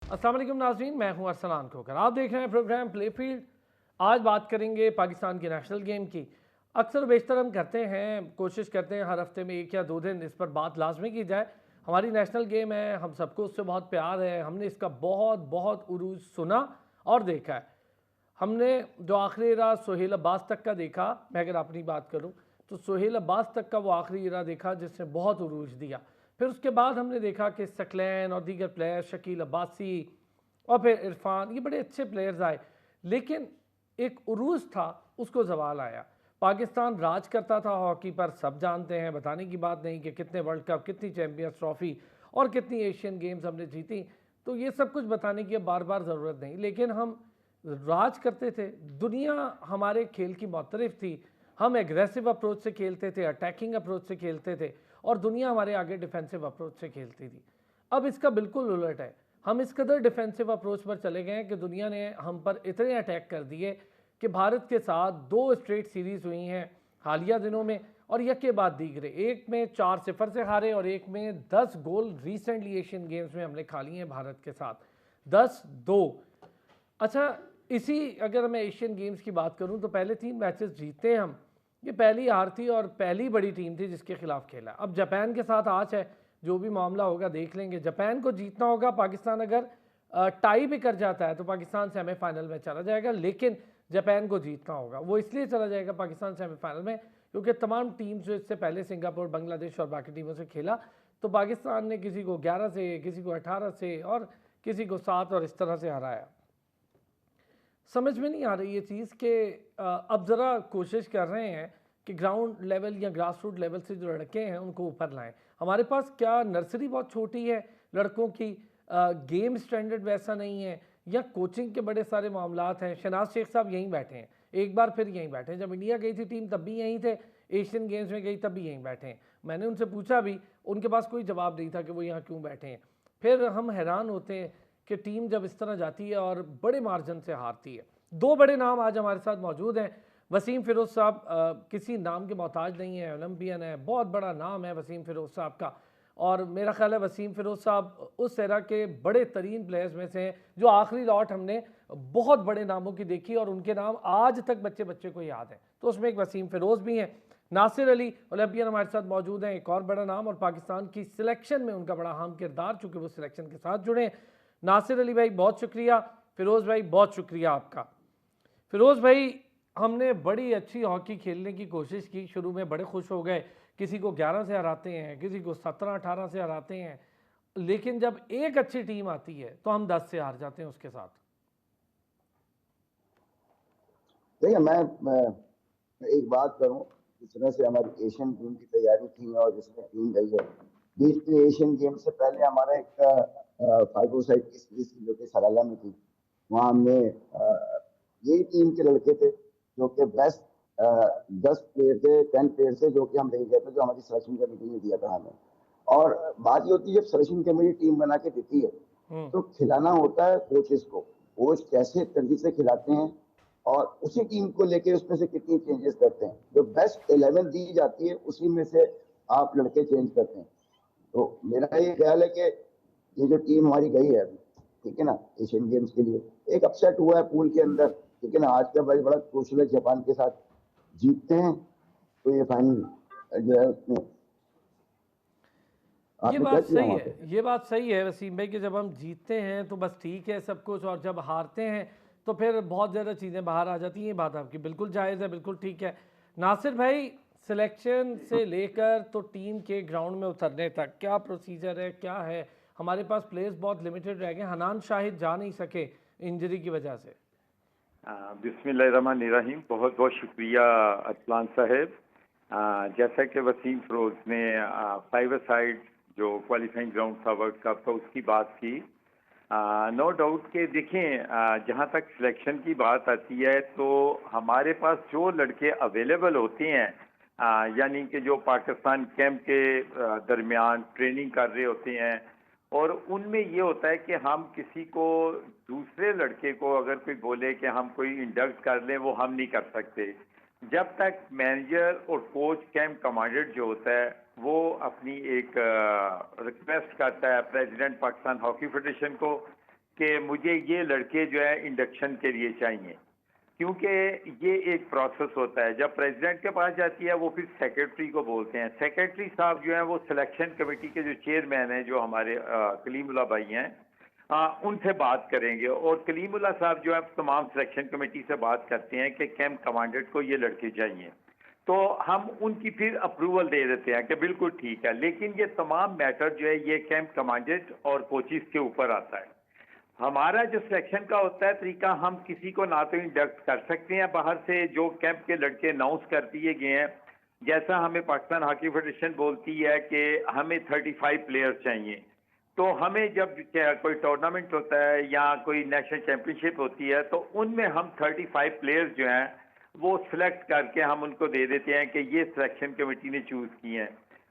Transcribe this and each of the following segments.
अस्सलाम वालेकुम नाज़रीन, मैं हूं अरसलान खोकर। आप देख रहे हैं प्रोग्राम प्ले फील्ड। आज बात करेंगे पाकिस्तान की नेशनल गेम की। अक्सर बेशतर हम करते हैं, कोशिश करते हैं हर हफ्ते में 1 या 2 दिन इस पर बात लाजमी की जाए। हमारी नेशनल गेम है, हम सबको उससे बहुत प्यार है, हमने इसका बहुत बहुत उरूज सुना और देखा है। हमने जो आखिरी इरा सोहेल अब्बास तक का देखा, मैं अगर अपनी बात करूं तो सोहेल अब्बास तक का वो आखिरी इरा देखा जिसने बहुत उरूज दिया। फिर उसके बाद हमने देखा कि सकलैन और दीगर प्लेयर, शकील अब्बासी और फिर इरफान, ये बड़े अच्छे प्लेयर्स आए, लेकिन एक उरूज था, उसको जवाल आया। पाकिस्तान राज करता था हॉकी पर, सब जानते हैं, बताने की बात नहीं कि कितने वर्ल्ड कप, कितनी चैम्पियंस ट्रॉफी और कितनी एशियन गेम्स हमने जीती। तो ये सब कुछ बताने की अब बार बार ज़रूरत नहीं, लेकिन हम राज करते थे। दुनिया हमारे खेल की मौतरफ थी। हम एग्रेसिव अप्रोच से खेलते थे, अटैकिंग अप्रोच से खेलते थे, और दुनिया हमारे आगे डिफेंसिव अप्रोच से खेलती थी। अब इसका बिल्कुल उलट है। हम इस कदर डिफेंसिव अप्रोच पर चले गए हैं कि दुनिया ने हम पर इतने अटैक कर दिए कि भारत के साथ 2 स्ट्रेट सीरीज़ हुई हैं हालिया दिनों में, और यके बाद दीगरे। एक में 4-0 से हारे और एक में 10 गोल रिसेंटली एशियन गेम्स में हमने खा लिए हैं भारत के साथ, 10-2। अच्छा, इसी अगर मैं एशियन गेम्स की बात करूं तो पहले 3 मैचेस जीते हम। ये पहली हार थी और पहली बड़ी टीम थी जिसके खिलाफ खेला। अब जापान के साथ आज है, जो भी मामला होगा देख लेंगे। जापान को जीतना होगा। पाकिस्तान अगर टाई भी कर जाता है तो पाकिस्तान सेमीफाइनल में चला जाएगा, लेकिन जापान को जीतना होगा। वो इसलिए चला जाएगा पाकिस्तान सेमीफाइनल में क्योंकि तमाम टीम्स जो इससे पहले सिंगापुर, बांग्लादेश और बाकी टीमों से खेला, तो पाकिस्तान ने किसी को 11 से, किसी को 18 से और किसी को 7 और इस तरह से हराया। समझ में नहीं आ रही ये चीज़ कि अब ज़रा कोशिश कर रहे हैं कि ग्राउंड लेवल या ग्रास रूट लेवल से जो लड़के हैं उनको ऊपर लाएं। हमारे पास क्या नर्सरी बहुत छोटी है लड़कों की, गेम स्टैंडर्ड वैसा नहीं है, या कोचिंग के बड़े सारे मामलात हैं। शनाज शेख साहब यहीं बैठे हैं, एक बार फिर यहीं बैठे हैं। जब इंडिया गई थी टीम तब भी यहीं थे, एशियन गेम्स में गई तब भी यहीं बैठे हैं। मैंने उनसे पूछा भी, उनके पास कोई जवाब नहीं था कि वो यहाँ क्यों बैठे हैं। फिर हम हैरान होते हैं कि टीम जब इस तरह जाती है और बड़े मार्जिन से हारती है। 2 बड़े नाम आज हमारे साथ मौजूद हैं। वसीम फ़िरोज़ साहब किसी नाम के मोहताज नहीं है, ओलंपियन है, बहुत बड़ा नाम है वसीम फ़िरोज़ साहब का। और मेरा ख्याल है वसीम फ़िरोज़ साहब उस एरा के बड़े तरीन प्लेयर्स में से हैं जो आखिरी लॉट हमने बहुत बड़े नामों की देखी और उनके नाम आज तक बच्चे बच्चे को याद है। तो उसमें एक वसीम फ़िरोज़ भी हैं। नासिर अली ओलंपियन हमारे साथ मौजूद हैं, एक और बड़ा नाम, और पाकिस्तान की सिलेक्शन में उनका बड़ा अहम किरदार, चूँकि वो सिलेक्शन के साथ जुड़े हैं। नासिर अली भाई बहुत शुक्रिया, फ़िरोज़ भाई बहुत शुक्रिया आपका। फिरोज़ भाई, हमने बड़ी अच्छी हॉकी खेलने की कोशिश की, शुरू में बड़े खुश हो गए, किसी को 11 से हराते हैं, किसी को 17-18 से हराते हैं, लेकिन जब एक अच्छी टीम आती है तो हम 10 से हार जाते हैं उसके साथ। देखिए मैं एक बात करूं। जिस तरह से हमारी एशियन गेम की तैयारी थी और जिसमें टीम गई है, बीच के एशियन गेम से पहले हमारा एक 5 की सीरीज थी जो कि सराला में थी। वहां हमने यही टीम के लड़के थे जो कि बेस्ट 10 प्लेयर थे, 10 प्लेयर थे जो कि हम ले गए थे, जो हमारी सिलेक्शन कमेटी ने दिया था हमें। और बात ये होती है जब सिलेक्शन कमेटी टीम बना के देती है तो खिलाना होता है कोचेस को। कोच कैसे तरीके से खिलाते हैं और उसी टीम को लेके उसमें से कितनी चेंजेस करते हैं। जो बेस्ट 11 दी जाती है उसी में से आप लड़के चेंज करते हैं। तो मेरा ये ख्याल है कि ये जो टीम हमारी गई है अभी, ठीक है ना, एशियन गेम्स के लिए एक अपसेट हुआ है पूल के अंदर, ठीक है ना। आज का भाई बड़ा क्रूशल है, जापान के साथ जीतते हैं तो ये फाइनल जो है उसमें ये आपने क्या बात किया सही वहां है, पे। ये बात सही है वसीम भाई कि जब हम जीतते हैं तो बस ठीक है सब कुछ, और जब हारते हैं तो फिर बहुत ज़्यादा चीज़ें बाहर आ जाती हैं। ये बात आपकी बिल्कुल जायज़ है, बिल्कुल ठीक है। नासिर भाई, सिलेक्शन से लेकर तो टीम के ग्राउंड में उतरने तक क्या प्रोसीजर है, क्या है? हमारे पास प्लेयर्स बहुत लिमिटेड रह गए। हनान शाहिद जा नहीं सके इंजरी की वजह से। बिस्मिल्लाहिर्रहमानिर्रहीम। बहुत बहुत शुक्रिया अतलान साहब। जैसा कि वसीम फ़िरोज़ ने 5 साइड जो क्वालिफाइंग ग्राउंड था वर्ल्ड कप का उसकी बात की। नो डाउट कि देखें, जहाँ तक सिलेक्शन की बात आती है तो हमारे पास जो लड़के अवेलेबल होते हैं, यानी कि जो पाकिस्तान कैंप के दरमियान ट्रेनिंग कर रहे होते हैं, और उनमें ये होता है कि हम किसी को, दूसरे लड़के को अगर कोई बोले कि हम कोई इंडक्ट कर लें, वो हम नहीं कर सकते जब तक मैनेजर और कोच कैंप कमांडेंट जो होता है वो अपनी एक रिक्वेस्ट करता है प्रेसिडेंट पाकिस्तान हॉकी फेडरेशन को कि मुझे ये लड़के जो है इंडक्शन के लिए चाहिए, क्योंकि ये एक प्रोसेस होता है। जब प्रेसिडेंट के पास जाती है वो फिर सेक्रेटरी को बोलते हैं। सेक्रेटरी साहब जो है वो सिलेक्शन कमेटी के जो चेयरमैन हैं, जो हमारे कलीमुल्लाह भाई हैं, उनसे बात करेंगे, और कलीमुल्लाह साहब जो है तमाम सिलेक्शन कमेटी से बात करते हैं कि कैंप कमांडेंट को ये लड़के चाहिए, तो हम उनकी फिर अप्रूवल दे देते हैं कि बिल्कुल ठीक है। लेकिन ये तमाम मैटर जो है ये कैंप कमांडेंट और कोचिज के ऊपर आता है। हमारा जो सिलेक्शन का होता है तरीका, हम किसी को ना तो इंडक्ट कर सकते हैं बाहर से, जो कैंप के लड़के अनाउंस कर दिए गए हैं, जैसा हमें पाकिस्तान हॉकी फेडरेशन बोलती है कि हमें 35 प्लेयर्स चाहिए, तो हमें जब कोई टूर्नामेंट होता है या कोई नेशनल चैंपियनशिप होती है तो उनमें हम 35 प्लेयर्स जो हैं वो सिलेक्ट करके हम उनको दे देते हैं कि ये सिलेक्शन कमेटी ने चूज किए हैं।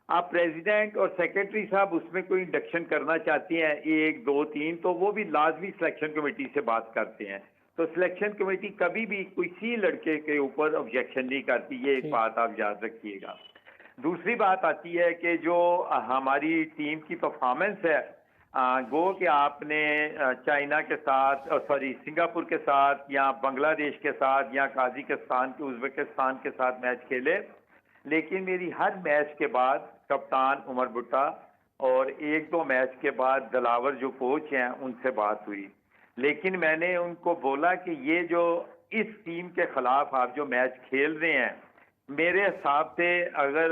आप प्रेसिडेंट और सेक्रेटरी साहब उसमें कोई इंडक्शन करना चाहते हैं 1 2 3, तो वो भी लाजमी सिलेक्शन कमेटी से बात करते हैं। तो सिलेक्शन कमेटी कभी भी किसी लड़के के ऊपर ऑब्जेक्शन नहीं करती, ये एक बात आप याद रखिएगा। दूसरी बात आती है कि जो हमारी टीम की परफॉर्मेंस है, गो कि आपने चाइना के साथ, सिंगापुर के साथ या बांग्लादेश के साथ या काजाकिस्तान के, उज़्बेकिस्तान के साथ मैच खेले, लेकिन मेरी हर मैच के बाद कप्तान उमर भुट्टा और 1-2 मैच के बाद दिलावर जो कोच हैं उनसे बात हुई, लेकिन मैंने उनको बोला कि ये जो इस टीम के खिलाफ आप जो मैच खेल रहे हैं, मेरे हिसाब से अगर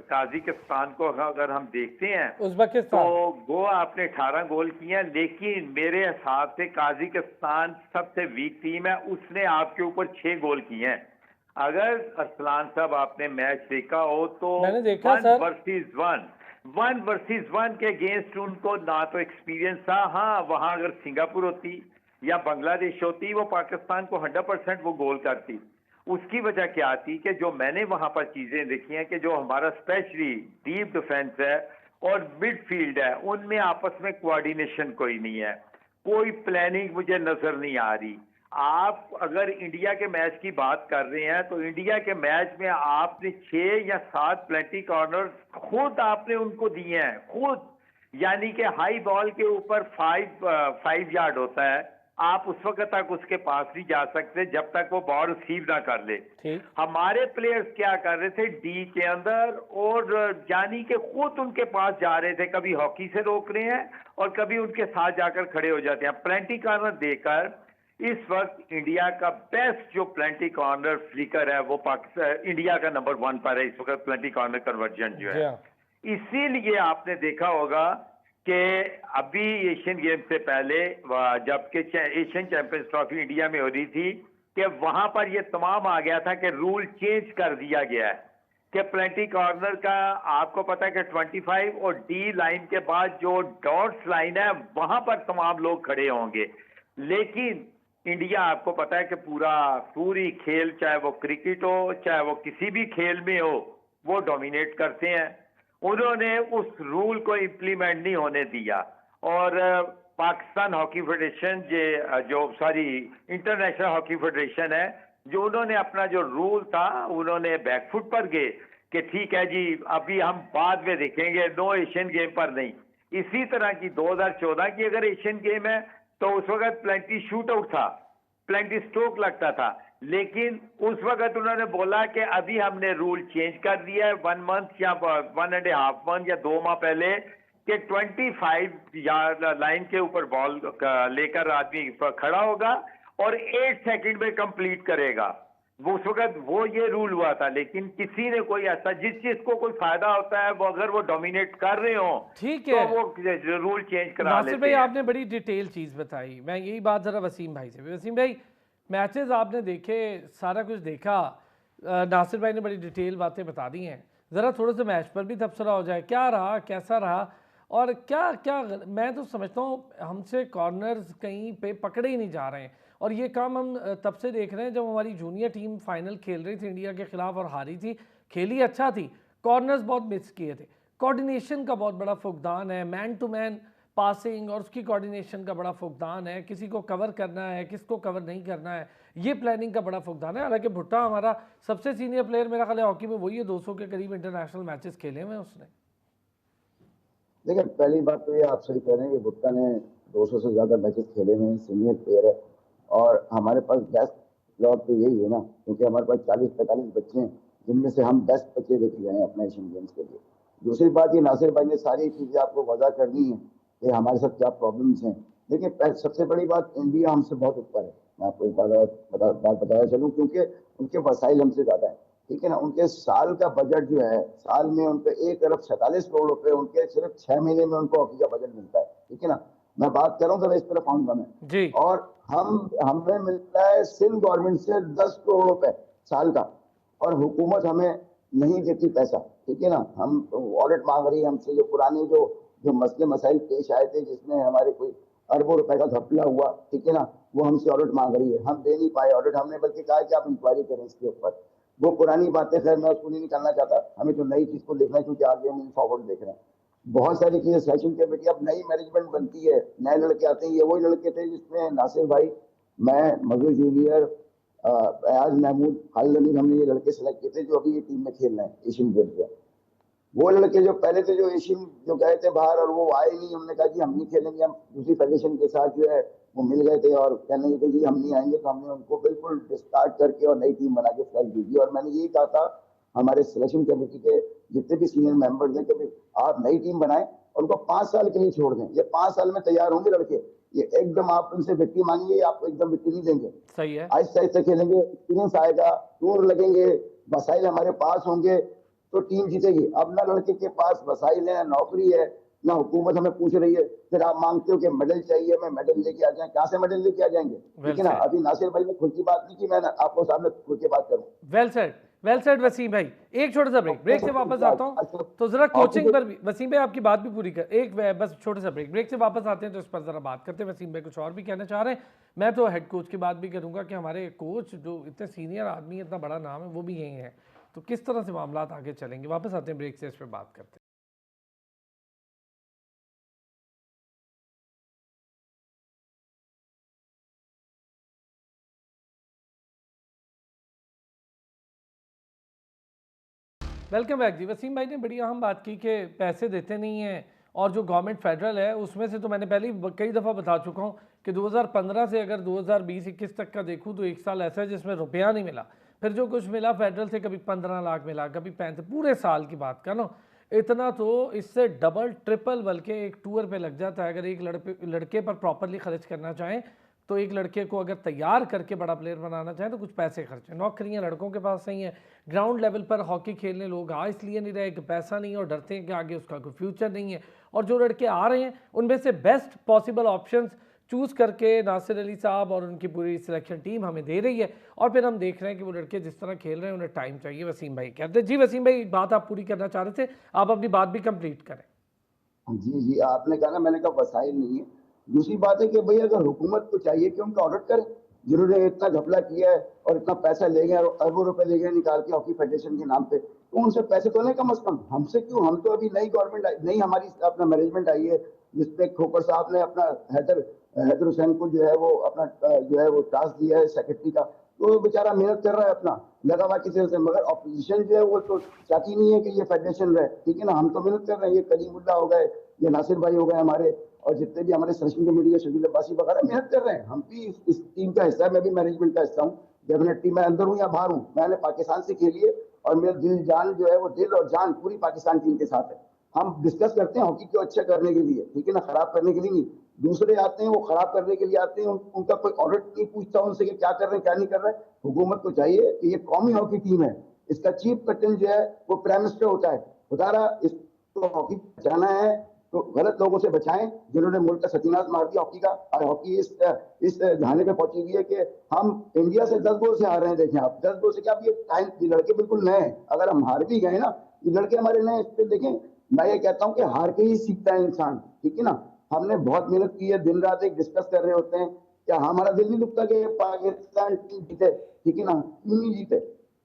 काजाकिस्तान को अगर हम देखते हैं उज़्बेकिस्तान, तो वो आपने 18 गोल किए हैं, लेकिन मेरे हिसाब से काजाकिस्तान सबसे वीक टीम है, उसने आपके ऊपर 6 गोल किए हैं। अगर अरसलान साहब आपने मैच देखा हो तो मैंने देखा सर, 1 वर्सेस 1 के अगेंस्ट उनको ना तो एक्सपीरियंस था। हाँ, वहां अगर सिंगापुर होती या बांग्लादेश होती, वो पाकिस्तान को 100% वो गोल करती। उसकी वजह क्या थी कि जो मैंने वहां पर चीजें देखी हैं कि जो हमारा स्पेशली डीप डिफेंस है और मिडफील्ड है, उनमें आपस में कोऑर्डिनेशन कोई नहीं है, कोई प्लानिंग मुझे नजर नहीं आ रही। आप अगर इंडिया के मैच की बात कर रहे हैं तो इंडिया के मैच में आपने 6 या 7 प्लेंटी कॉर्नर खुद आपने उनको दिए हैं, खुद। यानी कि हाई बॉल के ऊपर 5 यार्ड होता है, आप उस वक्त तक उसके पास नहीं जा सकते जब तक वो बॉल रिसीव ना कर ले। हमारे प्लेयर्स क्या कर रहे थे डी के अंदर, और यानी कि खुद उनके पास जा रहे थे, कभी हॉकी से रोक रहे हैं और कभी उनके साथ जाकर खड़े हो जाते हैं। प्लेंटी कॉर्नर देकर इस वक्त इंडिया का बेस्ट जो प्लेंटी कॉर्नर फ्लिकर है वो पाकिस्तान इंडिया का नंबर 1 पर है इस वक्त, प्लेंटी कॉर्नर कन्वर्जन जो है। इसीलिए आपने देखा होगा कि अभी एशियन गेम से पहले जबकि एशियन चैंपियंस ट्रॉफी इंडिया में हो रही थी, कि वहां पर यह तमाम आ गया था कि रूल चेंज कर दिया गया है कि प्लेंटी कॉर्नर का आपको पता है कि 25 और डी लाइन के बाद जो डॉट्स लाइन है वहां पर तमाम लोग खड़े होंगे। लेकिन इंडिया आपको पता है कि पूरी खेल, चाहे वो क्रिकेट हो चाहे वो किसी भी खेल में हो, वो डोमिनेट करते हैं। उन्होंने उस रूल को इम्प्लीमेंट नहीं होने दिया, और Pakistan hockey federation international hockey federation है, जो उन्होंने अपना जो रूल था उन्होंने बैकफुट पर गए कि ठीक है जी, अभी हम बाद में देखेंगे, नो एशियन गेम पर नहीं। इसी तरह की 2014 की अगर एशियन गेम है तो उस वक्त प्लेंटी शूट आउट था, प्लेंटी स्ट्रोक लगता था, लेकिन उस वक्त उन्होंने बोला कि अभी हमने रूल चेंज कर दिया है 1 मंथ या 1.5 मंथ या 2 माह पहले, कि 25 यार्ड लाइन के ऊपर बॉल लेकर आदमी खड़ा होगा और 8 सेकंड में कंप्लीट करेगा। वो उस वक्त वो ये रूल हुआ था, लेकिन किसी ने कोई ऐसा, जिस चीज को कोई फायदा होता है वो अगर वो डोमिनेट कर रहे हो ठीक है, तो वो रूल चेंज करा लेते हैं। भाई आपने बड़ी डिटेल चीज बताई, मैं यही बात जरा वसीम भाई से। वसीम भाई, मैचेस आपने देखे, सारा कुछ देखा, नासिर भाई ने बड़ी डिटेल बातें बता दी हैं, ज़रा थोड़ा सा मैच पर भी तबसरा हो जाए, क्या रहा, कैसा रहा, और क्या क्या मैं तो समझता हूँ हमसे कॉर्नर्स कहीं पे पकड़े ही नहीं जा रहे हैं, और ये काम हम तब से देख रहे हैं जब हमारी जूनियर टीम फाइनल खेल रही थी इंडिया के खिलाफ और हारी थी, खेली अच्छा थी, कॉर्नर्स बहुत मिस किए थे, कोऑर्डिनेशन का बहुत बड़ा फुकदान है, मैन टू मैन पासिंग और उसकी कोऑर्डिनेशन का बड़ा फुकदान है, किसी को कवर करना है, किसको कवर नहीं करना है, ये प्लानिंग का बड़ा फुकदान है। हालांकि भुट्टा हमारा सबसे सीनियर प्लेयर मेरा ख्याल है हॉकी में, वही है, 200 के करीब इंटरनेशनल मैचेस खेले हुए उसने। देखिए, पहली बात तो ये आप सही कह रहे हैं कि भुट्टा ने 200 से ज़्यादा मैचेस खेले हुए हैं, सीनियर प्लेयर है। और हमारे पास बेस्ट स्लॉट तो यही है ना, क्योंकि हमारे पास 40-45 बच्चे हैं, जिनमें से हम बेस्ट बच्चे देखे गए हैं अपने एशियन गेम्स के लिए। दूसरी बात, ये नासिर भाई ने सारी चीज़ें आपको वजह करनी है कि हमारे साथ क्या प्रॉब्लम्स हैं। देखिए, सबसे बड़ी बात, इंडिया हमसे बहुत ऊपर है। मैं आपको एक बात बताया चलूँ, क्योंकि उनके वसाइल हमसे ज़्यादा है, ठीक है ना। उनके साल का बजट जो है, साल में उनके 1 अरब 47 करोड़ रुपए, उनके सिर्फ 6 महीने में उनको हॉकी का बजट मिलता है, ठीक है ना। मैं बात कर रहा हूँ, इस तरफ आऊंगा मैं। जी। और हमें मिलता है सिंध गवर्नमेंट से 10 करोड़ रुपए साल का, और हुकूमत हमें नहीं देती पैसा, ठीक है ना। हम ऑडिट मांग रही है हमसे, जो पुराने जो जो मसले मसाइल पेश आए थे, जिसमें हमारे कोई अरबों रुपए का घपला हुआ, ठीक है ना, वो हमसे ऑडिट मांग रही है। हम दे नहीं पाए ऑडिट, हमने बल्कि कहा कि आप इंक्वायरी करें इसके ऊपर। वो पुरानी बातें, खैर मैं उसको नहीं निकालना चाहता, हमें तो नई चीज को देखना है, क्योंकि आगे हम फॉरवर्ड देख रहे हैं। बहुत सारी चीजें सेशन कमेटी, अब नई मैनेजमेंट बनती है, नए लड़के आते हैं। ये वही लड़के थे जिसमें नासिर भाई, मैं, मजूर जूनियर, अयाज महमूद, खालिद अमीर, हमने ये लड़के सेलेक्ट किए थे जो अभी ये टीम में खेल रहे हैं एशियन गेम्स में। वो लड़के जो पहले थे, जो एशियन जो गए थे बाहर और वो आए नहीं, हमने कहा कि हम नहीं खेलेंगे, हम दूसरी फेडरेशन के साथ जो है वो मिल गए थे और कहने लगे कि जी हम नहीं आएंगे। तो हमने उनको बिल्कुल डिस्कार्ड करके और नई टीम बना के फ्लैग दी थी। और मैंने यही कहा था हमारे सिलेक्शन कमेटी के जितने भी सीनियर मेंबर्स हैं कि आप नई टीम बनाएं और उनको 5 साल के लिए छोड़ दें। ये 5 साल में तैयार होंगे लड़के, ये एकदम आप उनसे विक्टी मांगिए, आपको एकदम विक्टी नहीं देंगे। सही है। आहिस्ता आहिस्ता खेलेंगे, एक्सपीरियंस आएगा, टूर लगेंगे, वसाइल हमारे पास होंगे, तो टीम जीतेगी। अब ना लड़के के पास वसाइल है, नौकरी है, ना हुकूमत हमें पूछ रही है, फिर आप मांगते हो कि मेडल चाहिए, मैं मेडल लेके आ जाए, कहाँ से मेडल लेके आ जाएंगे, ठीक वेल है ना। सेड, अभी नासिर भाई ने खुद की बात नहीं की, मैं आपको सामने खुद की बात करूँ। Well said, well said Wasim भाई। एक छोटा सा ब्रेक से वापस आता हूँ। अच्छा, तो जरा हॉकी कोचिंग पर भी वसीम भाई आपकी बात भी पूरी कर, एक बस छोटा सा ब्रेक से वापस आते हैं तो इस पर जरा बात करते हैं। वसीम भाई कुछ और भी कहना चाह रहे हैं। मैं तो हेड कोच की बात भी करूंगा कि हमारे कोच जो इतने सीनियर आदमी, इतना बड़ा नाम है, वो भी यही है। तो किस तरह से मामला आगे चलेंगे, वापस आते हैं ब्रेक से, इस पर बात करते हैं। वेलकम बैक जी। वसीम भाई ने बड़ी अहम बात की कि पैसे देते नहीं हैं, और जो गवर्नमेंट फेडरल है उसमें से तो मैंने पहले ही कई दफ़ा बता चुका हूँ कि 2015 से अगर 2020-21 तक का देखूँ तो एक साल ऐसा है जिसमें रुपया नहीं मिला। फिर जो कुछ मिला फेडरल से, कभी 15 लाख मिला, कभी 35, पूरे साल की बात कर लो। इतना तो इससे डबल ट्रिपल बल्कि एक टूर पे लग जाता है। अगर एक लड़के पर प्रॉपरली खर्च करना चाहें तो एक लड़के को अगर तैयार करके बड़ा प्लेयर बनाना चाहें तो कुछ पैसे खर्चे। नौकरियां लड़कों के पास नहीं है, ग्राउंड लेवल पर हॉकी खेलने लोग आ इसलिए नहीं रहे कि पैसा नहीं है और डरते हैं कि आगे उसका कोई फ्यूचर नहीं है। और जो लड़के आ रहे हैं उनमें से बेस्ट पॉसिबल ऑप्शंस चूज़ करके नासिर अली साहब और उनकी पूरी सिलेक्शन टीम हमें दे रही है, और फिर हम देख रहे हैं कि वो लड़के जिस तरह खेल रहे हैं उन्हें टाइम चाहिए। वसीम भाई कहते हैं। जी वसीम भाई, बात आप पूरी करना चाह रहे थे, आप अपनी बात भी कंप्लीट करें। जी जी, आपने कहा ना, मैंने कहा वसाइल नहीं है। दूसरी बात है कि भाई अगर हुकूमत को चाहिए कि उनका ऑडिट करें, जिन्होंने इतना घपला किया है और इतना पैसा ले गए और अरबों रुपए ले गए निकाल के हॉकी फेडरेशन के नाम पे, तो उनसे पैसे तो लें कम से कम। हमसे क्यों? हम तो अभी नई गवर्नमेंट, नई हमारी अपना मैनेजमेंट आई है, जिसपे खोकर साहब ने अपना हैदर हैदर हुसैन को जो है वो अपना जो है वो टास्क दिया है सेक्रेटरी का। तो वो बेचारा मेहनत कर रहा है अपना लगा हुआ किसी से, मगर ऑपोजिशन जो है वो तो चाहती नहीं है कि ये फेडरेशन रहे, ठीक है ना। हम तो मेहनत कर रहे हैं, ये कलीमुल्ला हो गए, ये नासिर भाई हो गए हमारे, और जितने भी हमारे सिलेक्शन कमेटी के शकील अब्बासी वगैरह मेहनत कर रहे हैं। हम भी इस टीम का हिस्सा है, मैं भी मैनेजमेंट का हिस्सा हूँ। डेफिनेटली मैं अंदर हूँ या बाहर हूँ, मैंने पाकिस्तान से खेली है और मेरा दिल जान जो है वो दिल और जान पूरी पाकिस्तान टीम के साथ है। हम डिस्कस करते हैं हॉकी को अच्छा करने के लिए, ठीक है ना, खराब करने के लिए नहीं। दूसरे आते हैं वो खराब करने के लिए आते हैं, उनका कोई ऑडिट नहीं पूछता उनसे कि क्या कर रहे हैं क्या नहीं कर रहे हैं। हुकूमत को चाहिए कि ये कौमी हॉकी टीम है, इसका चीफ कैप्टन जो है वो प्राइम मिनिस्टर होता है। खुदा रहा इसको हॉकी बचाना है तो गलत लोगों से बचाएं जिन्होंने मुल्क का सतीनाश मार दिया हॉकी का। और हॉकी इस धाने पे पहुंची हुई है कि हम इंडिया से 10 गोल से हार रहे हैं। देखें आप, 10 गोल से क्या, ये टाइम, ये लड़के बिल्कुल नए हैं। अगर हम हार भी गए ना, ये लड़के हमारे नए, इस पे देखें। मैं ये कहता हूँ कि हार के ही सीखता है इंसान, ठीक है ना। हमने बहुत मेहनत की है, दिन रात एक डिस्कस कर रहे होते हैं। क्या हमारा दिल नहीं दुखता कि पाकिस्तान टीम जीते, ठीक है ना, क्यों नहीं जीते?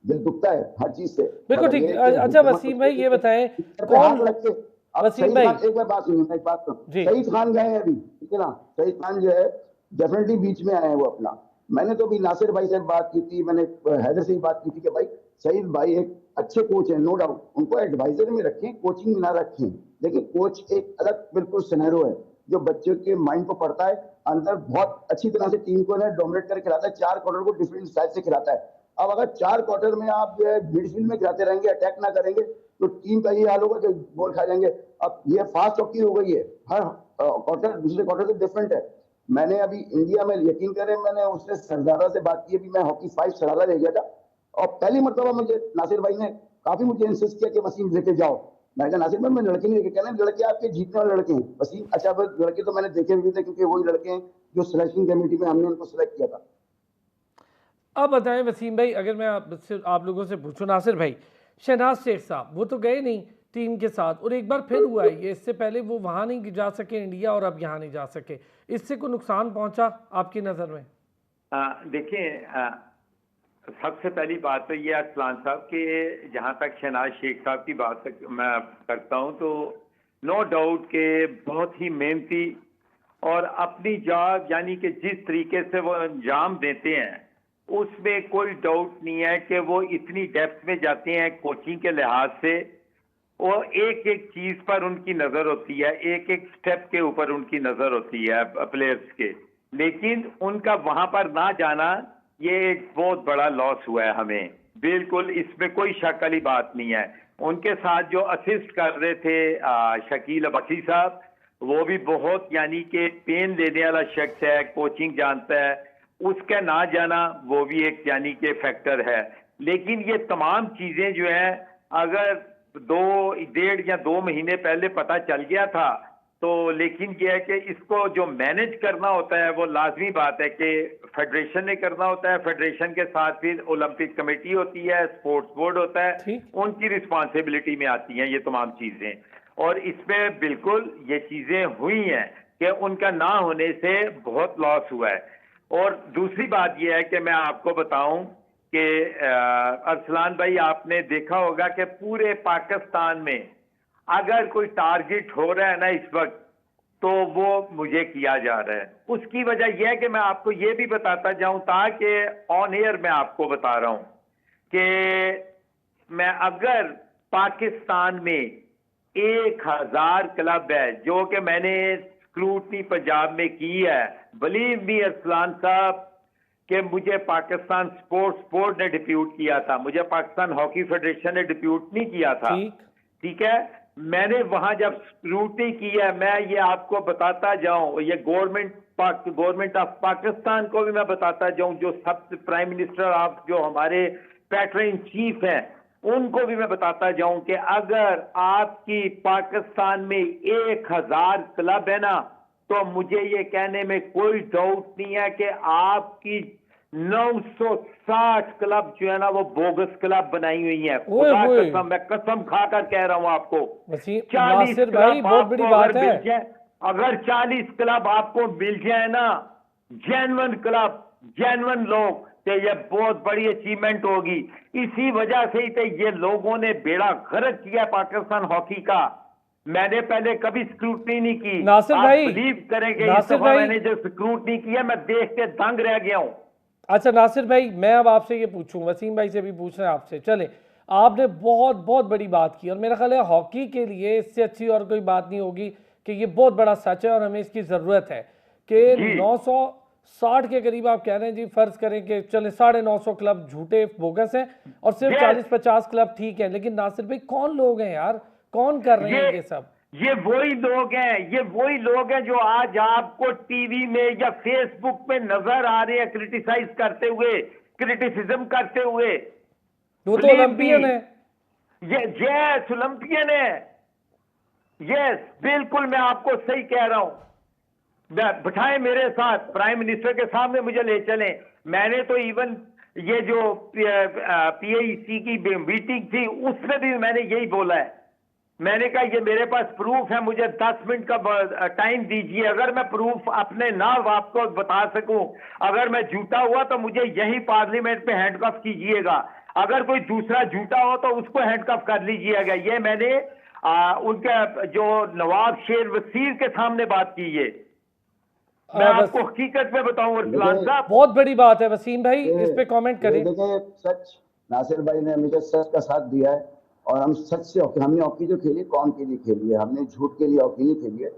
दिल दुखता है हर चीज से, बिल्कुल मगर ठीक। ये है कि अच्छा हुकूमत को वसीम भाई ये चाहिए बताएं, कि पे हाथ कौन, रख के। अब वसीम शहीद भाई। खान, एक बार बात सुनिए, मैं एक बात कहूँ। जी। शहीद खान गए हैं अभी, ठीक है ना, शहीद खान जो है डेफिनेटली बीच में आए हैं वो अपना। मैंने तो अभी नासिर भाई से बात की थी, मैंने हैदर से ही बात की थी कि भाई शहीद भाई एक अच्छे कोच है, नो डाउट, उनको एडवाइजर में रखें, कोचिंग में ना रखें। लेकिन कोच एक अलग बिल्कुल सिनेरो है। जो बच्चों के माइंड को पढ़ता है, अंदर बहुत अच्छी तरह से टीम को डोमिनेट करके खिलाता है, 4 क्वार्टर को डिफरेंट साइड से खिलाता है। अब अगर 4 क्वार्टर में आप जो है मिडफील्ड में खिलाते रहेंगे, अटैक ना करेंगे, तो टीम का ये हाल होगा कि गोल खा जाएंगे। अब ये फास्ट हॉकी हो गई है, हर क्वार्टर दूसरे क्वार्टर से डिफरेंट है। मैंने अभी इंडिया में, यकीन करें, मैंने उससे सरदारा से बात की, अभी मैं हॉकी 5 सरदारा ले गया था, और पहली मरतबा मुझे नासिर भाई ने काफी मुझे इंसिस्ट किया कि वसीम लेके जाओ। मैंने कहा नासिर भाई मैं लड़के नहीं लेके, कहना लड़के आपके जीतने वाले लड़के हैं वसीम। अच्छा, लड़के तो मैंने देखे भी थे, क्योंकि वही लड़के हैं जो सिलेक्शन कमेटी में हमने उनको सिलेक्ट किया था। अब बताएं वसीम भाई, अगर मैं आप लोगों से पूछूं, नासिर भाई, शहनाज शेख साहब वो तो गए नहीं टीम के साथ, और एक बार फिर हुआ है ये, इससे पहले वो वहां नहीं जा सके इंडिया, और अब यहाँ नहीं जा सके, इससे कोई नुकसान पहुंचा आपकी नज़र में? देखिए, सबसे पहली बात तो ये अरसलान साहब कि जहाँ तक शहनाज शेख साहब की बात मैं करता हूँ, तो नो डाउट के बहुत ही मेहनती और अपनी जॉब यानी कि जिस तरीके से वो अंजाम देते हैं, उसमें कोई डाउट नहीं है कि वो इतनी डेप्थ में जाते हैं कोचिंग के लिहाज से, और एक एक चीज पर उनकी नजर होती है, एक एक स्टेप के ऊपर उनकी नजर होती है प्लेयर्स के। लेकिन उनका वहां पर ना जाना ये एक बहुत बड़ा लॉस हुआ है हमें, बिल्कुल इसमें कोई शक वाली बात नहीं है। उनके साथ जो असिस्ट कर रहे थे शकील बख्शी साहब, वो भी बहुत यानी कि पेन देने वाला शख्स है, कोचिंग जानता है, उसका ना जाना वो भी एक यानी कि फैक्टर है। लेकिन ये तमाम चीजें जो है, अगर 1.5 या 2 महीने पहले पता चल गया था तो, लेकिन यह है कि इसको जो मैनेज करना होता है वो लाजमी बात है कि फेडरेशन ने करना होता है, फेडरेशन के साथ फिर ओलंपिक कमेटी होती है, स्पोर्ट्स बोर्ड होता है, उनकी रिस्पॉन्सिबिलिटी में आती हैं ये तमाम चीजें। और इसमें बिल्कुल ये चीजें हुई हैं कि उनका ना होने से बहुत लॉस हुआ है। और दूसरी बात यह है कि मैं आपको बताऊं कि अरसलान भाई, आपने देखा होगा कि पूरे पाकिस्तान में अगर कोई टारगेट हो रहा है ना इस वक्त, तो वो मुझे किया जा रहा है। उसकी वजह यह है कि मैं आपको ये भी बताता जाऊं, ताकि ऑन एयर मैं आपको बता रहा हूं कि मैं अगर पाकिस्तान में 1000 क्लब है जो कि मैंने स्क्रूटनी पंजाब में की है, बिलीव मी अरसलान साहब, कि मुझे पाकिस्तान स्पोर्ट्स बोर्ड ने डिप्यूट किया था, मुझे पाकिस्तान हॉकी फेडरेशन ने डिप्यूट नहीं किया था। ठीक है, मैंने वहां जब स्क्रूटनी की है, मैं ये आपको बताता जाऊं, ये गवर्नमेंट ऑफ पाकिस्तान को भी मैं बताता जाऊं, जो सब प्राइम मिनिस्टर ऑफ जो हमारे पैट्रन चीफ हैं, उनको भी मैं बताता जाऊं कि अगर आपकी पाकिस्तान में 1000 क्लब है ना, तो मुझे ये कहने में कोई डाउट नहीं है कि आपकी 960 क्लब जो है ना वो बोगस क्लब बनाई हुई है। खुदा कसम, मैं कसम खाकर कह रहा हूं आपको, 40 क्लब आपको अगर मिल जाए, अगर 40 क्लब आपको मिल जाए ना, जेन्युइन क्लब, जेन्युइन लोग, तो ये बहुत बड़ी अचीवमेंट होगी। इसी वजह से ही तो ये लोगों ने बेड़ा गर्क किया पाकिस्तान हॉकी का। मैंने पहले कभी स्क्रूटनी नहीं की, नासिर भाई, बिलीव करेंगे, इस दफा मैंने जो स्क्रूटनी की है, मैं देख के दंग रह गया हूं। अच्छा नासिर भाई, मैं अब आपसे ये पूछूं, वसीम भाई से भी पूछ रहे हैं आपसे, चले, आपने बहुत बहुत बड़ी बात की, और मेरा ख्याल है हॉकी के लिए इससे अच्छी और कोई बात नहीं होगी कि ये बहुत बड़ा सच है और हमें इसकी ज़रूरत है कि 960 के करीब आप कह रहे हैं जी, फर्ज करें कि चले 950 क्लब झूठे बोगस हैं और सिर्फ 40-50 क्लब ठीक है, लेकिन नासिर भाई कौन लोग हैं यार, कौन कर रहे हैं ये सब? ये वही लोग हैं, ये वही लोग हैं जो आज आपको टीवी में या फेसबुक पे नजर आ रहे हैं क्रिटिसाइज करते हुए, क्रिटिसिज्म करते हुए। वो तो ओलंपियन है, ये यस ओलंपियन है, यस बिल्कुल, मैं आपको सही कह रहा हूं। बिठाए मेरे साथ, प्राइम मिनिस्टर के सामने मुझे ले चलें। मैंने तो इवन ये जो PIC की मीटिंग थी उसमें भी मैंने यही बोला है, मैंने कहा ये मेरे पास प्रूफ है, मुझे 10 मिनट का टाइम दीजिए, अगर मैं प्रूफ अपने नाम आपको बता सकूं, अगर मैं झूठा हुआ तो मुझे यही पार्लियामेंट पे हैंडकफ कीजिएगा, अगर कोई दूसरा झूठा हो तो उसको हैंडकफ कर लीजिएगा। ये मैंने उनके जो नवाब शेर वसीर के सामने बात की है। मैं आपको हकीकत में बताऊं अरसलान साहब, बहुत बड़ी बात है। वसीम भाई इस पे कमेंट करें। देखिए सच, नासिर भाई ने मुझे सच का साथ दिया है, और हम सच से हमने हॉकी जो खेली कौम के लिए खेली है, हमने झूठ के लिए हॉकी नहीं खेली है।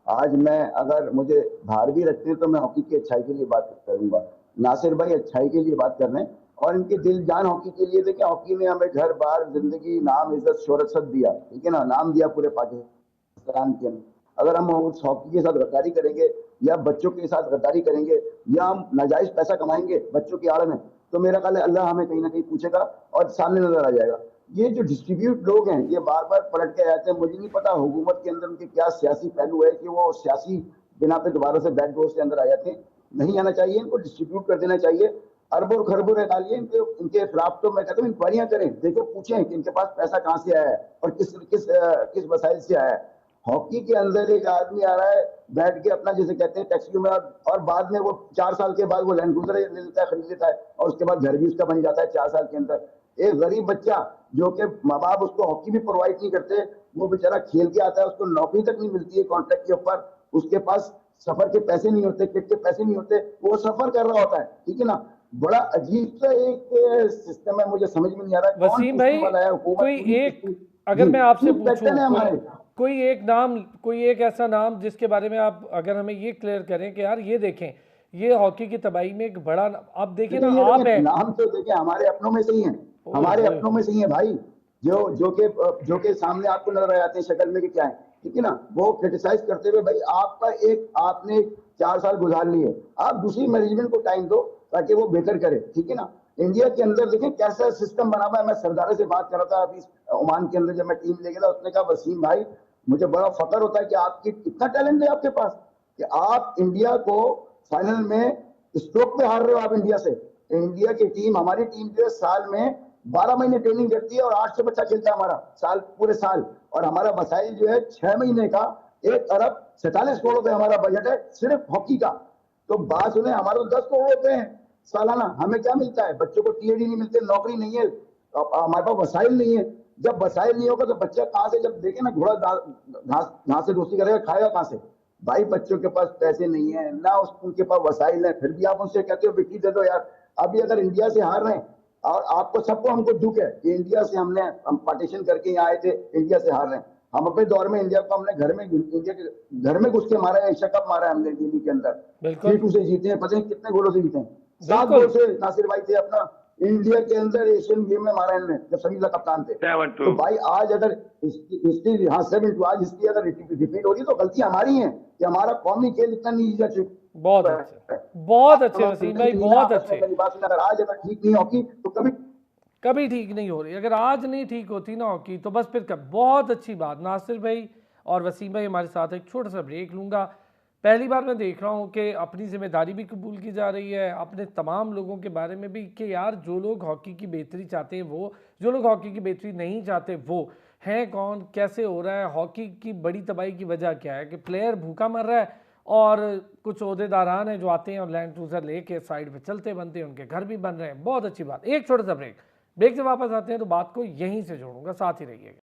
आज मैं अगर मुझे बाहर भी रखते हैं तो मैं हॉकी की अच्छाई के लिए बात करूंगा। नासिर भाई अच्छाई के लिए बात कर रहे हैं और इनके दिल जान हॉकी के लिए। देखिए हॉकी ने हमें घर बार जिंदगी नाम इज्जत शोहरत सब दिया, ठीक है ना, नाम दिया पूरे पाकिस्तान के अंदर। अगर हम उस हॉकी के साथ गद्दारी करेंगे या बच्चों के साथ गद्दारी करेंगे या हम नाजायज पैसा कमाएंगे बच्चों की आड़ में, तो मेरा ख्याल है अल्लाह हमें कहीं ना कहीं पूछेगा और सामने नजर आ जाएगा। ये जो डिस्ट्रीब्यूट लोग हैं ये बार बार पलट के आते हैं। मुझे नहीं पता हुकूमत के अंदर उनके क्या सियासी पहलू है कि वो सियासी बिना पे दोबारा से बैक डोर से अंदर आ जाते हैं। नहीं आना चाहिए, इनको डिस्ट्रीब्यूट कर देना चाहिए। अरबों खरबों निकालिए इनके इनके खिलाफ। तो मैं कहता हूँ इंक्वायरियां करें, देखो पूछें कि इनके पास पैसा कहाँ से आया है और किस किस किस वसाइल से आया है। हॉकी के अंदर एक आदमी आ रहा है बैठ के अपना जैसे कहते हैं टैक्सी में, और बाद में वो 4 साल के बाद वो लैंड क्रूजर ले लेता है, खरीद लेता है और उसके बाद घर भी उसका बन जाता है 4 साल के अंदर। एक गरीब बच्चा जो कि माँ बाप उसको हॉकी भी प्रोवाइड नहीं करते, वो बेचारा खेल के आता है, उसको नौकरी तक नहीं मिलती है कॉन्ट्रैक्ट के ऊपर, उसके पास सफर के पैसे नहीं होते, किट के पैसे नहीं होते, वो सफर कर रहा होता है, ठीक है ना। बड़ा अजीब सा एक सिस्टम है, मुझे समझ में नहीं आ रहा है कौन वसीम पूछने भाई, वाला है, हुकूमत कोई पूरी एक, किसकी। अगर जी, मैं आपसे चीफ पूछूं कैप्टन है कोई हमारे। कोई एक नाम, कोई एक ऐसा नाम जिसके बारे में आप अगर हमें ये क्लियर करें कि यार ये देखें, ये हॉकी की तबाही में एक बड़ा, आप देखें ना, देखिए ये आप देखिए है। नाम तो देखिए हमारे अपनों में से ही है, ओए हमारे होए अपनों में होए। से ही है भाई। जो के सामने आपको नजर आ जाते हैं शक्ल में कि क्या है, ठीक है ना। वो क्रिटिसाइज करते हुए भाई आपका एक आपने 4 साल गुजार लिए, आप दूसरी मैनेजमेंट को टाइम दो ताकि वो बेहतर करे, ठीक है ना। इंडिया के अंदर देखें कैसा सिस्टम बना हुआ है। मैं सरदारे से बात कर रहा था अभी ओमान के अंदर, जब मैं टीम ले गया था, उसने कहा वसीम भाई मुझे बड़ा फख्र होता है कि आपकी कितना टैलेंट है आपके पास, कि आप इंडिया को फाइनल में स्ट्रोक पे हार रहे हो आप इंडिया से। इंडिया की टीम, हमारी टीम जो है साल में 12 महीने ट्रेनिंग करती है और 8 से बच्चा खेलता है हमारा साल पूरे साल। और हमारा वसाइल जो है 6 महीने का 1 अरब 47 करोड़ रुपए हमारा बजट है सिर्फ हॉकी का। तो बात सुने, हमारे तो 10 करोड़ रुपए हैं सालाना, हमें क्या मिलता है, बच्चों को टीएडी नहीं मिलते, नौकरी नहीं है, हमारे पास वसाइल नहीं है। जब वसाइल नहीं होगा तो बच्चा कहाँ से, जब देखे ना घोड़ा घास घास से दोस्ती करेगा, खाएगा कहाँ से भाई। बच्चों के पास पैसे नहीं है ना, उनके पास वसाइल है, फिर भी आप उनसे कहते हो बिक्री दे दो यार। अभी अगर इंडिया से हार रहे हैं और आपको सबको हमको दुख है कि इंडिया से हम पार्टीशन करके यहाँ आए थे, इंडिया से हार रहे हैं। हम अपने दौर में इंडिया को हमने घर में, इंडिया के घर में घुस के मारा है, एशिया कप मारा है हमने दिल्ली के अंदर, बिल्कुल 3-2 से जीते हैं, पता नहीं कितने गोलों से जीते हैं, 7 गोल बिल्कुल। से नासिर भाई थे अपना इंडिया के अंदर एशियन गेम में मारा इन्होंने जब समीला कप्तान थे। 7-2। तो भाई आज अगर हिस्ट्री, हाँ 7-2, आज हिस्ट्री अगर रिपीट हो रही है तो गलती हमारी है कि हमारा कौमी खेल इतना नहीं जा बहुत चुका अच्छे, है। बहुत अच्छे वसीम भाई, नहीं ना बहुत आपस में, अच्छे। मेरी बात सुन, अगर आज अगर ठीक नहीं होगी तो कभी कभी ठीक नहीं हो रही, अगर आज नहीं ठीक होती ना हॉकी तो बस फिर कब। बहुत अच्छी बात नासिर भाई और वसीम भाई, हमारे साथ एक छोटा सा ब्रेक लूँगा। पहली बार मैं देख रहा हूँ कि अपनी जिम्मेदारी भी कबूल की जा रही है, अपने तमाम लोगों के बारे में भी, कि यार जो लोग हॉकी की बेहतरी चाहते हैं वो, जो लोग हॉकी की बेहतरी नहीं चाहते वो हैं कौन, कैसे हो रहा है, हॉकी की बड़ी तबाही की वजह क्या है, कि प्लेयर भूखा मर रहा है और कुछ ओहदेदारान हैं जो आते हैं और लैंड क्रूजर लेके साइड पे चलते बनते हैं, उनके घर भी बन रहे हैं। बहुत अच्छी बात। एक छोटा सा ब्रेक, ब्रेक से वापस आते हैं तो बात को यहीं से जोड़ूंगा, साथ ही रहिएगा।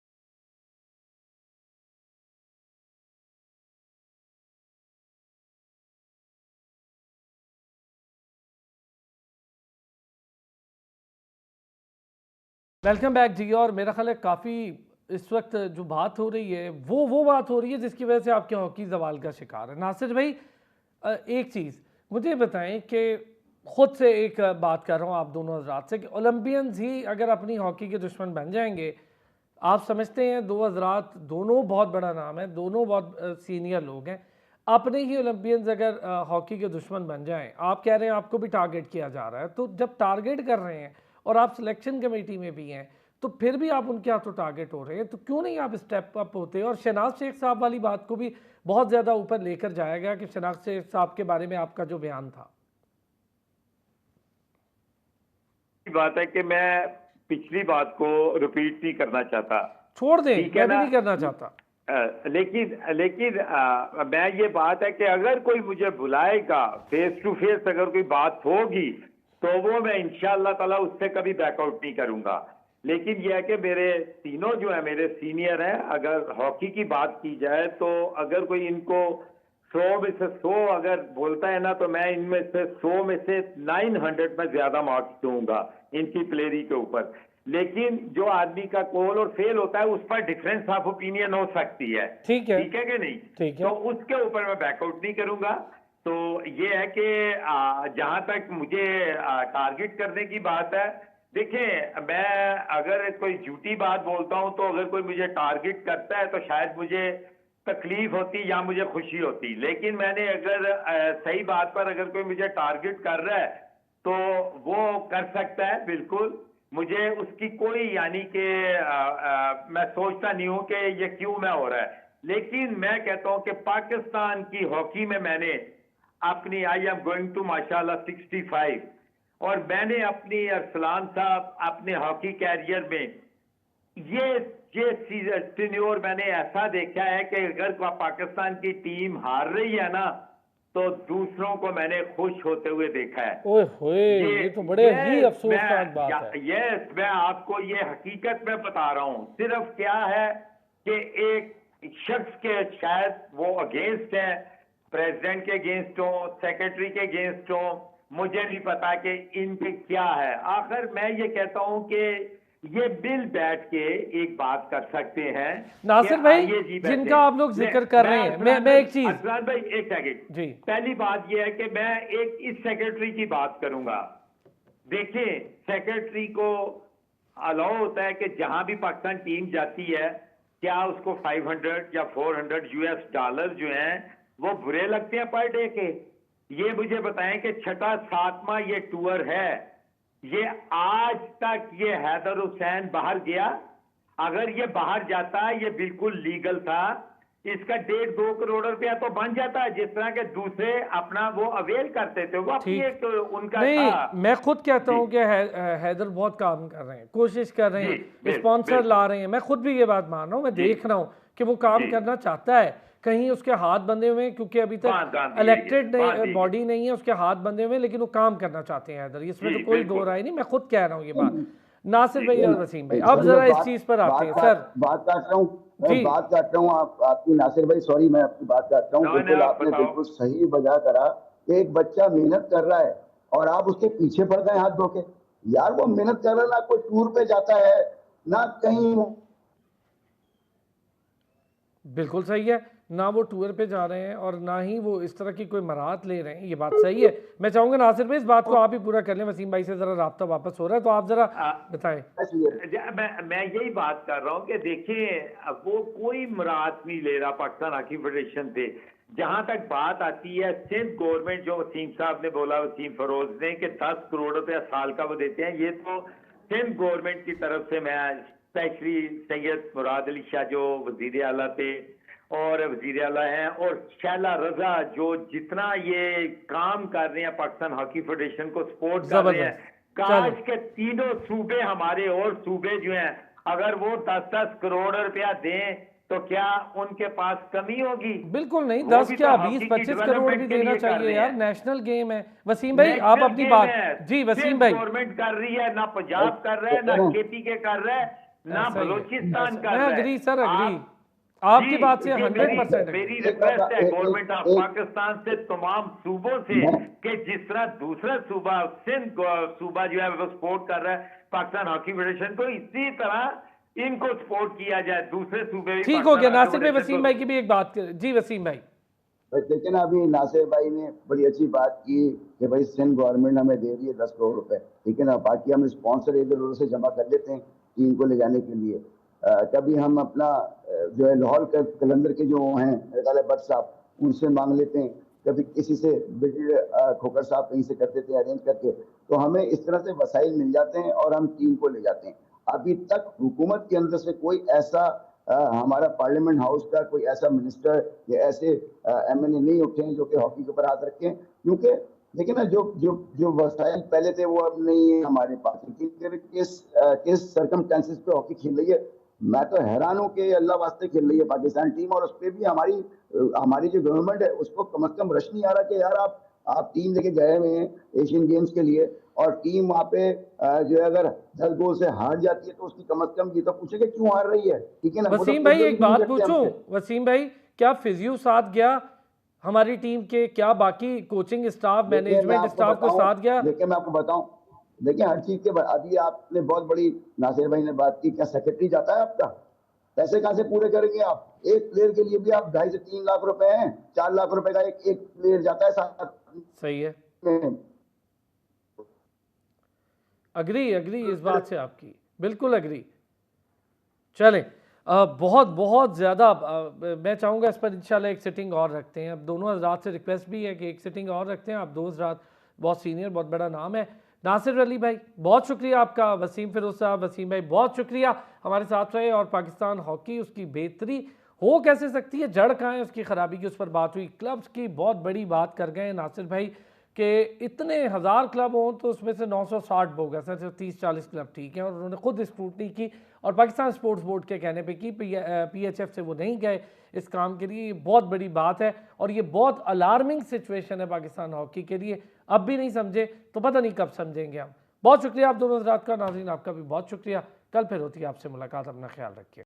वेलकम बैक जी। और मेरा ख्याल है काफ़ी इस वक्त जो बात हो रही है वो बात हो रही है जिसकी वजह से आपके हॉकी जवाल का शिकार है। नासिर भाई, एक चीज़ मुझे बताएं कि खुद से एक बात कर रहा हूँ आप दोनों हजरात से, कि ओलंपियंस ही अगर अपनी हॉकी के दुश्मन बन जाएंगे, आप समझते हैं दो हजरात दोनों बहुत बड़ा नाम है, दोनों बहुत सीनियर लोग हैं, अपने ही ओलंपियंस अगर हॉकी के दुश्मन बन जाएं, आप कह रहे हैं आपको भी टारगेट किया जा रहा है, तो जब टारगेट कर रहे हैं और आप सिलेक्शन कमेटी में भी हैं तो फिर भी आप उनके हाथों टारगेट हो रहे हैं, तो क्यों नहीं आप स्टेप अप होते। और शहनाज शेख साहब वाली बात को भी बहुत ज़्यादा ऊपर लेकर जाया गया कि शहनाज शेख साहब के बारे में आपका जो बयान था। बात है कि मैं पिछली बात को रिपीट नहीं करना चाहता, छोड़ दें, ठीक है मैं भी ना। नहीं करना चाहता। लेकिन लेकिन मैं ये बात है कि अगर कोई मुझे बुलाएगा फेस टू फेस, अगर कोई बात होगी तो वो मैं इंशाअल्लाह ताला उससे कभी बैकआउट नहीं करूंगा। लेकिन यह है कि मेरे तीनों जो है मेरे सीनियर हैं, अगर हॉकी की बात की जाए तो अगर कोई इनको 100 में से 100 अगर बोलता है ना, तो मैं इनमें से 100 में से 900 में ज्यादा मार्क्स दूंगा इनकी प्लेयरी के ऊपर। लेकिन जो आदमी का कॉल और फेल होता है उस पर डिफरेंस ऑफ ओपिनियन हो सकती है। ठीक है कि नहीं? ठीक है। तो उसके ऊपर मैं बैकआउट नहीं करूंगा। तो ये है कि जहां तक मुझे टारगेट करने की बात है, देखें मैं अगर कोई झूठी बात बोलता हूं तो अगर कोई मुझे टारगेट करता है तो शायद मुझे तकलीफ होती या मुझे खुशी होती, लेकिन मैंने अगर सही बात पर अगर कोई मुझे टारगेट कर रहा है तो वो कर सकता है, बिल्कुल। मुझे उसकी कोई यानी कि मैं सोचता नहीं हूं कि ये क्यों मैं हो रहा है, लेकिन मैं कहता हूं कि पाकिस्तान की हॉकी में मैंने अपनी आई एम गोइंग टू माशाल्लाह 65, और मैंने अपनी अरसलान साहब अपने हॉकी कैरियर में ये टेन्योर मैंने ऐसा देखा है कि अगर पाकिस्तान की टीम हार रही है ना तो दूसरों को मैंने खुश होते हुए देखा है। ओए होए, ये तो बड़े ही अफसोसनाक बात है। यस, मैं आपको ये हकीकत में बता रहा हूं। सिर्फ क्या है कि एक शख्स के शायद वो अगेंस्ट है, प्रेसिडेंट के अगेंस्ट हो, सेक्रेटरी के अगेंस्ट हो, मुझे नहीं पता कि इनके क्या है। आखिर मैं ये कहता हूं कि ये बिल बैठ के एक बात कर सकते हैं। नासिर भाई, जिनका आप लोग जिक्र कर रहे हैं, मैं एक चीज, अफसान भाई एक सेकंड जी। पहली बात ये है कि मैं एक इस सेक्रेटरी की बात करूंगा। देखिए, सेक्रेटरी को अलाउ होता है कि जहां भी पाकिस्तान टीम जाती है, क्या उसको 500 या 400 यूएस डॉलर जो हैं वो बुरे लगते हैं पर डे के? ये मुझे बताएं कि छठा सातवां ये टूर है, ये आज तक ये हैदर हुसैन बाहर गया? अगर ये बाहर जाता है, ये बिल्कुल लीगल था, इसका 1.5-2 करोड़ रुपया तो बन जाता है, जिस तरह के दूसरे अपना वो अवेल करते थे। वो अपनी एक उनका नहीं, था। मैं खुद कहता हूं कि हैदर बहुत काम कर रहे हैं, कोशिश कर रहे हैं, स्पॉन्सर ला रहे हैं। मैं खुद भी ये बात मान रहा हूं, मैं देख रहा हूं कि वो काम करना चाहता है। कहीं उसके हाथ बंधे हुए हैं क्योंकि अभी तक इलेक्टेड बॉडी नहीं है, उसके हाथ बंधे हुए, लेकिन वो काम करना चाहते हैं हैदर, इसमें तो कोई दो राय नहीं। मैं खुद कह रहा हूँ ये बात। नासिर भाई और वसीम भाई, अब जरा इस चीज पर आते हैं। सर बात काट रहा हूँ, मैं बात काट रहा हूँ आपकी। नासिर भाई सॉरी, मैं आपकी बात काट रहा हूँ। बिल्कुल आपने बिल्कुल सही वजह करा। एक बच्चा मेहनत कर रहा है और आप उसके पीछे पड़ गए हाथ धो के। यार वो मेहनत कर रहा है, ना कोई टूर पे जाता है ना कहीं। बिल्कुल सही है, ना वो टूर पे जा रहे हैं और ना ही वो इस तरह की कोई मराहत ले रहे हैं, ये बात सही है। मैं चाहूंगा नासिर भाई इस बात को आप ही पूरा कर लें। वसीम भाई से जरा राब्ता वापस हो रहा है, तो आप जरा बताएं। मैं यही बात कर रहा हूं कि देखिए, वो कोई मराहत नहीं ले रहा पाकिस्तान हॉकी फेडरेशन से। जहां तक बात आती है सिंध गवर्नमेंट, जो वसीम साहब ने बोला, वसीम फरोज ने, कि 10 करोड़ रुपया साल का वो देते हैं, ये तो सिंध गवर्नमेंट की तरफ से। मैं स्पेशली सैयद मुराद अली शाह जो वजीर आला थे और वजीर आला हैं, और शैला रजा जो जितना ये काम कर रहे हैं पाकिस्तान हॉकी फेडरेशन को सपोर्ट कर रहे हैं, काश के तीनों सूबे हमारे और सूबे जो हैं अगर वो 10-10 करोड़ रुपया दें तो क्या उनके पास कमी होगी? बिल्कुल नहीं, 10 क्या 20-25 करोड़ भी देना चाहिए यार, नेशनल गेम है। वसीम भाई आप अपनी बात जी। वसीम भाई, गवर्नमेंट कर रही है, ना पंजाब कर रहा है, ना KPK कर रहा है, ना बलोचिस्तान कर रहा है। अग्री सर, अग्री आपकी बात से 100%। मेरी रिक्वेस्ट है गवर्नमेंट ऑफ पाकिस्तान से, तमाम सूबों से, कि जिस तरह दूसरा सूबा सिंध सूबा जो है वो सपोर्ट कर रहा है पाकिस्तान हॉकी फेडरेशन को, इसी तरह इनको सपोर्ट किया जाए, दूसरे सूबे। ठीक हो गया नासिर भाई, वसीम भाई की भी एक बात जी। वसीम भाई देखिए ना, अभी नासिर भाई ने बड़ी अच्छी बात की कि भाई सिंध गवर्नमेंट हमें दे रही है 10 करोड़ रुपए, ठीक है ना, बाकी हम स्पॉन्सर इधर उधर से जमा कर लेते हैं टीम को ले जाने के लिए। कभी हम अपना जो है लाहौर के कलंदर के जो हैं भट्ट साहब, उनसे मांग लेते हैं, कभी किसी से खोकर साहब कहीं से कर देते हैं अरेंज करके, तो हमें इस तरह से वसाइल मिल जाते हैं और हम टीम को ले जाते हैं। अभी तक हुकूमत के अंदर से कोई ऐसा हमारा पार्लियामेंट हाउस का कोई ऐसा मिनिस्टर या ऐसे MNA नहीं उठे हैं जो कि हॉकी के ऊपर हाथ रखें, क्योंकि देखिए ना, जो जो जो वसाइल पहले थे वो अब नहीं है हमारे पास। किस सर्कमस्टेंसेस पे हॉकी खेल रही है, मैं तो हैरान हूँ कि अल्लाह वास्ते खेल रही है पाकिस्तान टीम, और उस पर भी हमारी जो गवर्नमेंट है उसको कम से कम रश नहीं आ रहा कि यार आप टीम लेके गए हुए हैं एशियन गेम्स के लिए, और टीम वहाँ पे जो है अगर 10 गोल से हार जाती है तो उसकी कम से कम ये तो पूछेगा क्यों हार रही है, ठीक है ना। वसीम भाई एक बात पूछूं, वसीम भाई क्या फिजियो साथ गया हमारी टीम के, क्या बाकी कोचिंग स्टाफ मैनेजमेंट स्टाफ को साथ गया? देखिए मैं आपको बताऊं, देखिए हर चीज के अभी आपने बहुत बड़ी, नासिर भाई ने बात की, क्या सेक्रेटरी जाता है आपका? पैसे कहाँ से पूरे करेंगे आप? एक प्लेयर के लिए भी आप 2.5 से 3 लाख रुपए हैं, 4 लाख रुपए का एक एक प्लेयर जाता है साथ सही है, में। अग्री अग्री इस बात से आपकी, बिल्कुल अग्री। चलें, बहुत बहुत ज़्यादा मैं चाहूँगा इस पर इंशाल्लाह एक सिटिंग और रखते हैं। अब दोनों हजरात से रिक्वेस्ट भी है कि एक सिटिंग और रखते हैं। आप दो हजरात बहुत सीनियर, बहुत बड़ा नाम है। नासिर अली भाई बहुत शुक्रिया आपका, वसीम फिरोज साहब, वसीम भाई बहुत शुक्रिया हमारे साथ रहे। और पाकिस्तान हॉकी उसकी बेहतरी हो कैसे सकती है, जड़ कहाँ है उसकी ख़राबी की, उस पर बात हुई। क्लब्स की बहुत बड़ी बात कर गए नासिर भाई कि इतने हज़ार क्लब हों तो उसमें से 960 बोगस हैं, सिर्फ 30-40 क्लब ठीक हैं। और उन्होंने खुद स्क्रूटनी की और पाकिस्तान स्पोर्ट्स बोर्ड के कहने पे की, PHF से वो नहीं गए इस काम के लिए। ये बहुत बड़ी बात है और ये बहुत अलार्मिंग सिचुएशन है पाकिस्तान हॉकी के लिए। अब भी नहीं समझे तो पता नहीं कब समझेंगे हम। बहुत शुक्रिया आप दोनों हज़रात का। नाज़रीन आपका भी बहुत शुक्रिया। कल फिर होती है आपसे मुलाकात, अपना ख्याल रखिए।